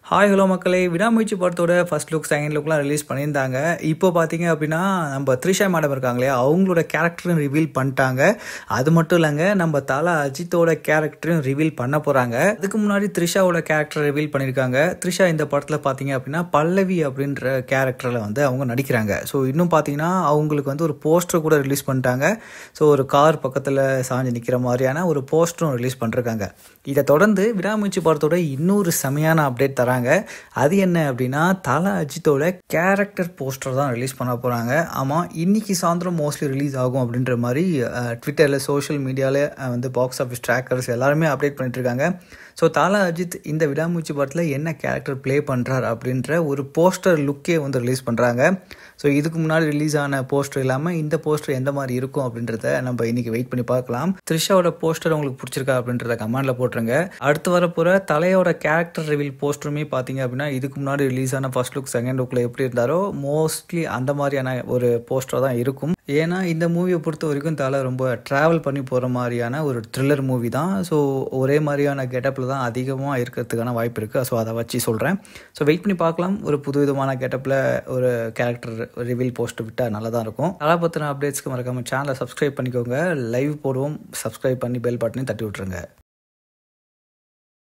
Hi hello மக்களே, விடாமுயற்சி படத்தோட ஃபர்ஸ்ட் லுக் செகண்ட் லுக்லாம் ரிலீஸ் பண்ணியிருந்தாங்க. இப்போ பார்த்தீங்க அப்படின்னா நம்ம த்ரிஷா மேடம் இருக்காங்களே, அவங்களோட கேரக்டரும் ரிவீல் பண்ணிட்டாங்க. அது மட்டும் இல்லைங்க, நம்ம தல அஜித்தோட கேரக்டரையும் ரிவீல் பண்ண போகிறாங்க. அதுக்கு முன்னாடி த்ரிஷாவோட கேரக்டர் ரிவீல் பண்ணியிருக்காங்க. த்ரிஷா இந்த படத்தில் பார்த்தீங்க அப்படின்னா பல்லவி அப்படின்ற கேரக்டரில் வந்து அவங்க நடிக்கிறாங்க. ஸோ இன்னும் பார்த்தீங்கன்னா அவங்களுக்கு வந்து ஒரு போஸ்டர் கூட ரிலீஸ் பண்ணிட்டாங்க. ஸோ ஒரு கார் பக்கத்தில் சாஞ்சு நிற்கிற மாதிரியான ஒரு போஸ்டரும் ரிலீஸ் பண்ணிருக்காங்க. இதை தொடர்ந்து விடாமுயற்சி படத்தோட இன்னொரு செமையான அப்டேட் தராங்க. அது என்ன அப்படின்னா, தல அஜித்தோட கேரக்டர் போஸ்டர் தான் ரிலீஸ் பண்ண போகிறாங்க. ஆமாம், இன்னைக்கு சாயந்தரம் மோஸ்ட்லி ரிலீஸ் ஆகும் அப்படின்ற மாதிரி ட்விட்டரில் சோஷியல் மீடியாவில் வந்து பாக்ஸ் ஆஃபீஸ் ட்ராக்கர்ஸ் எல்லாருமே அப்டேட் பண்ணிட்டு இருக்காங்க. ஸோ தல அஜித் இந்த விடாமுயற்சி படத்தில் என்ன கேரக்டர் ப்ளே பண்ணுறார் அப்படின்ற ஒரு போஸ்டர் லுக்கே வந்து ரிலீஸ் பண்ணுறாங்க. ஸோ இதுக்கு முன்னாடி ரிலீஸ் ஆன போஸ்டர் இல்லாமல் இந்த போஸ்டர் எந்த மாதிரி இருக்கும் அப்படின்றத நம்ம இன்னைக்கு வெயிட் பண்ணி பார்க்கலாம். த்ரிஷாவோட போஸ்டர் உங்களுக்கு பிடிச்சிருக்கா அப்படின்றத கமெண்ட்டில் போட்டுருங்க. அடுத்து வரப்போகிற தலையோட கேரக்டர் ரிவீல் போஸ்டருமே பார்த்தீங்க அப்படின்னா இதுக்கு முன்னாடி ரிலீஸ் ஆன ஃபர்ஸ்ட் லுக் செகண்ட் லுக்கில் எப்படி இருந்தாரோ மோஸ்ட்லி அந்த மாதிரியான ஒரு போஸ்டர் தான் இருக்கும். ஏன்னா இந்த மூவியை பொறுத்த வரைக்கும் தலை ரொம்ப ட்ராவல் பண்ணி போகிற மாதிரியான ஒரு த்ரில்லர் மூவி தான். ஸோ ஒரே மாதிரியான கெட்டப்பில் தான் அதிகமாக இருக்கிறதுக்கான வாய்ப்பு இருக்குது. ஸோ அதை வச்சு சொல்கிறேன். ஸோ வெயிட் பண்ணி பார்க்கலாம். ஒரு புது விதமான கெட்டப்பில் ஒரு கேரக்டர் ரிவீல் போஸ்ட் விட்டால் நல்லா தான் இருக்கும். தலை பற்றின அப்டேட்ஸ்க்கு மறக்காமல் சேனலை சப்ஸ்கிரைப் பண்ணிக்கோங்க. லைவ் போடுவோம், சப்ஸ்கிரைப் பண்ணி பெல் பட்டனையும் தட்டி விட்டுருங்க.